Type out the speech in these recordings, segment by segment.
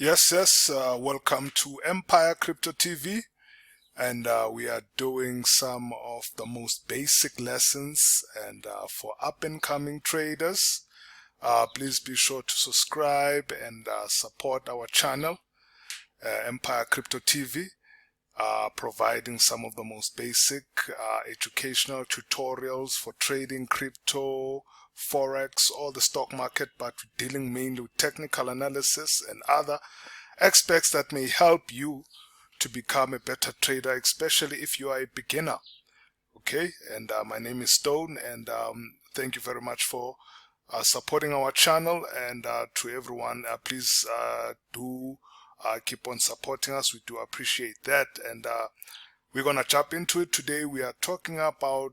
Yes, welcome to Empire Crypto TV, and we are doing some of the most basic lessons and for up and coming traders. Please be sure to subscribe and support our channel, Empire Crypto TV, providing some of the most basic educational tutorials for trading crypto, Forex, or the stock market, but dealing mainly with technical analysis and other aspects that may help you to become a better trader, especially if you are a beginner. Okay, and my name is Stone, and thank you very much for supporting our channel. And to everyone, please do keep on supporting us. We do appreciate that. And we're gonna jump into it today. We are talking about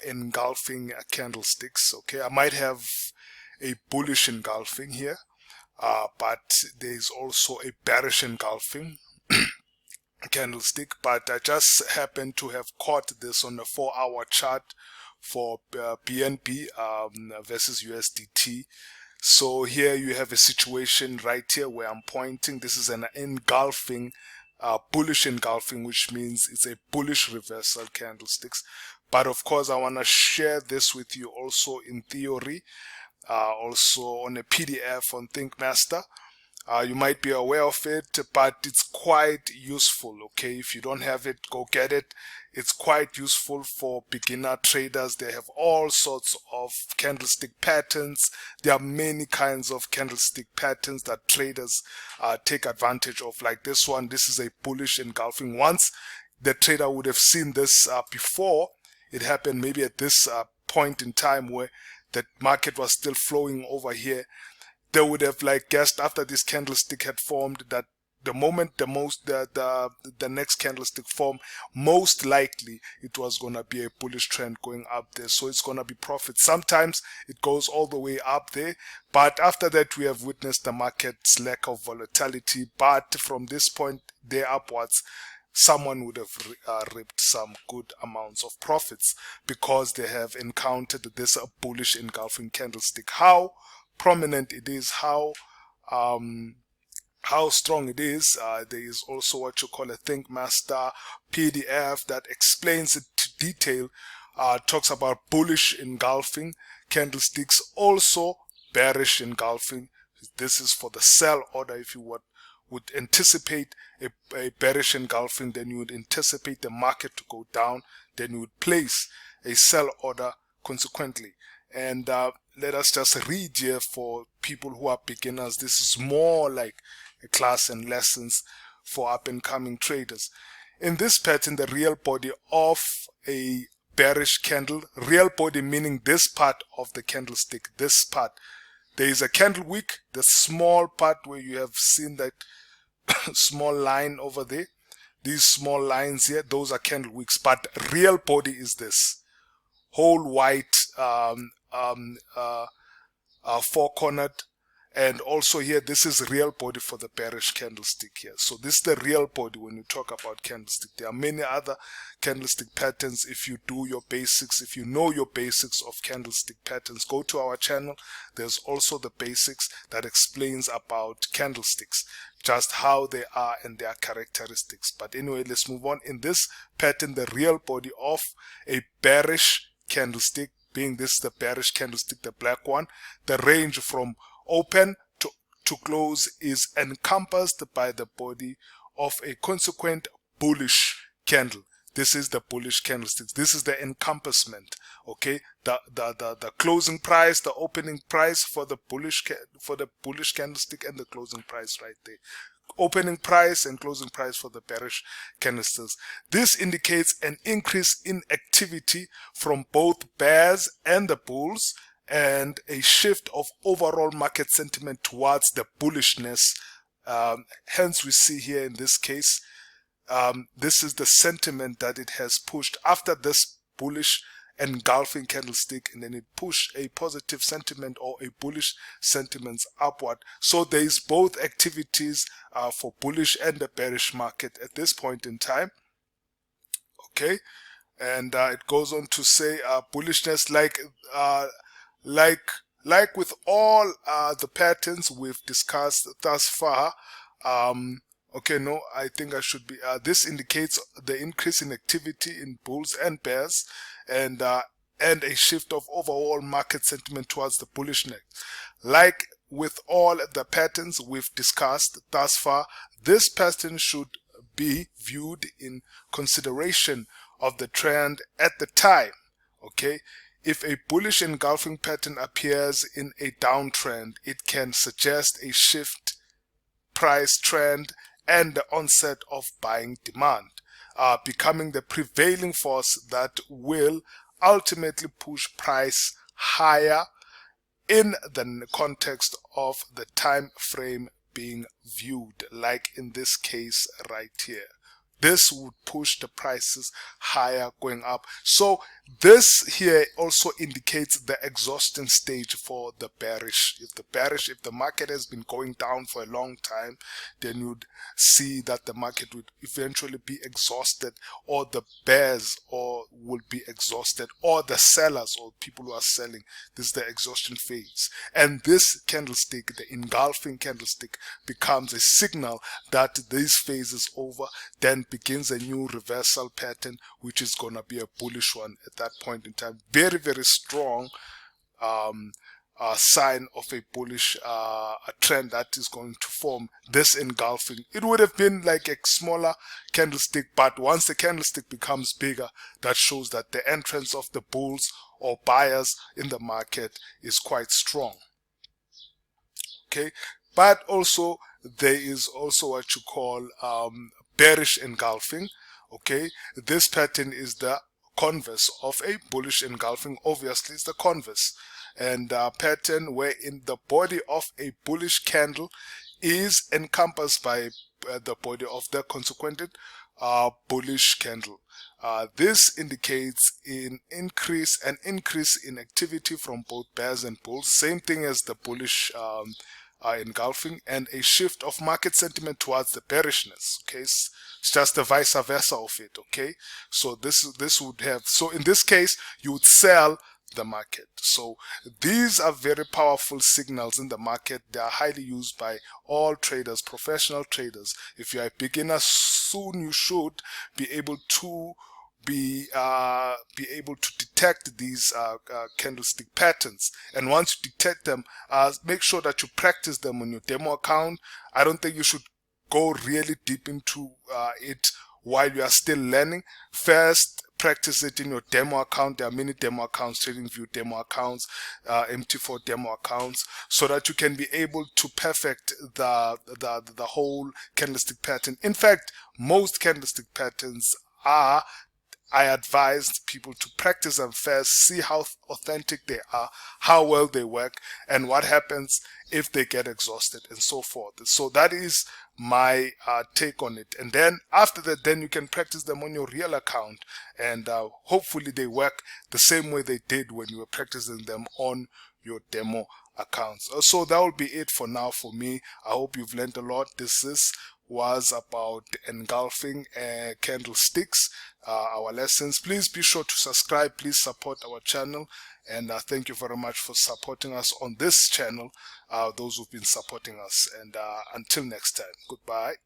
engulfing candlesticks. Okay, I might have a bullish engulfing here, but there is also a bearish engulfing candlestick. But I just happen to have caught this on the 4-hour chart for BNB versus USDT. So here you have a situation right here where I'm pointing. This is an engulfing, bullish engulfing, which means it's a bullish reversal candlesticks. But of course, I want to share this with you also in theory, also on a PDF on ThinkMaster. You might be aware of it, but it's quite useful. Okay, if you don't have it, go get it. It's quite useful for beginner traders. They have all sorts of candlestick patterns. There are many kinds of candlestick patterns that traders take advantage of, like this one. This is a bullish engulfing. Once the trader would have seen this before, it happened maybe at this point in time where the market was still flowing over here. They would have like guessed after this candlestick had formed that the moment the next candlestick formed, most likely it was going to be a bullish trend going up there. So it's going to be profit. Sometimes it goes all the way up there, but after that we have witnessed the market's lack of volatility. But from this point there upwards, someone would have ripped some good amounts of profits because they have encountered this bullish engulfing candlestick. How prominent it is, how strong it is. There is also what you call a ThinkMaster PDF that explains it to detail, talks about bullish engulfing candlesticks, also bearish engulfing. This is for the sell order. If you would anticipate a bearish engulfing, then you would anticipate the market to go down, then you would place a sell order consequently. And let us just read here for people who are beginners. This is more like a class and lessons for up and coming traders. In this pattern, the real body of a bearish candle, real body meaning this part of the candlestick, this part. There is a candle wick, the small part where you have seen that small line over there. These small lines here, those are candle wicks, but real body is this whole white four-cornered. And also here, this is real body for the bearish candlestick here. So this is the real body when you talk about candlestick. There are many other candlestick patterns. If you do your basics, if you know your basics of candlestick patterns, go to our channel. There's also the basics that explains about candlesticks, just how they are and their characteristics. But anyway, let's move on. In this pattern, the real body of a bearish candlestick, being this the bearish candlestick, the black one, the range from open to close is encompassed by the body of a consequent bullish candle. This is the bullish candlestick. This is the encompassment. Okay, the closing price, the opening price for the bullish candlestick, and the closing price right there. Opening price and closing price for the bearish candlesticks. This indicates an increase in activity from both bears and the bulls, and a shift of overall market sentiment towards the bullishness. Hence we see here in this case, this is the sentiment that it has pushed after this bullish engulfing candlestick, and then it pushed a positive sentiment or a bullish sentiments upward. So there is both activities for bullish and the bearish market at this point in time. Okay, and it goes on to say bullishness, like with all the patterns we've discussed thus far, Okay, no, I think I should be, this indicates the increase in activity in bulls and bears, and a shift of overall market sentiment towards the bullishness. Like with all the patterns we've discussed thus far, this pattern should be viewed in consideration of the trend at the time. Okay, if a bullish engulfing pattern appears in a downtrend, it can suggest a shift price trend and the onset of buying demand, becoming the prevailing force that will ultimately push price higher in the context of the time frame being viewed, like in this case right here. This would push the prices higher, going up. So this here also indicates the exhaustion stage for the bearish. If the market has been going down for a long time, then you'd see that the market would eventually be exhausted, or the bears will be exhausted, or the sellers or people who are selling. This is the exhaustion phase. And this candlestick, the engulfing candlestick, becomes a signal that this phase is over. Then begins a new reversal pattern, which is going to be a bullish one at that point in time. Very, very strong sign of a bullish a trend that is going to form. This engulfing, it would have been like a smaller candlestick, but once the candlestick becomes bigger, that shows that the entrance of the bulls or buyers in the market is quite strong. Okay, but also there is also what you call bearish engulfing. Okay, this pattern is the converse of a bullish engulfing. Obviously, it's the converse, and pattern wherein the body of a bullish candle is encompassed by the body of the consequent bullish candle. This indicates an increase in activity from both bears and bulls. Same thing as the bullish engulfing, and a shift of market sentiment towards the bearishness. Okay, it's just the vice versa of it. Okay, so this would have, so in this case you would sell the market. So these are very powerful signals in the market. They are highly used by all traders, professional traders. If you are a beginner, soon you should be able to be able to detect these candlestick patterns. And once you detect them, make sure that you practice them on your demo account. I don't think you should go really deep into it while you are still learning. First, practice it in your demo account. There are many demo accounts, TradingView demo accounts, MT4 demo accounts, so that you can be able to perfect the whole candlestick pattern. In fact, most candlestick patterns are, I advise people to practice them first, see how authentic they are, how well they work, and what happens if they get exhausted, and so forth. So that is my take on it. And then after that, then you can practice them on your real account, and hopefully they work the same way they did when you were practicing them on your demo accounts. So that will be it for now for me. I hope you've learned a lot. This was about engulfing candlesticks, our lessons. Please be sure to subscribe. Please support our channel, and thank you very much for supporting us on this channel, those who've been supporting us. And until next time, goodbye.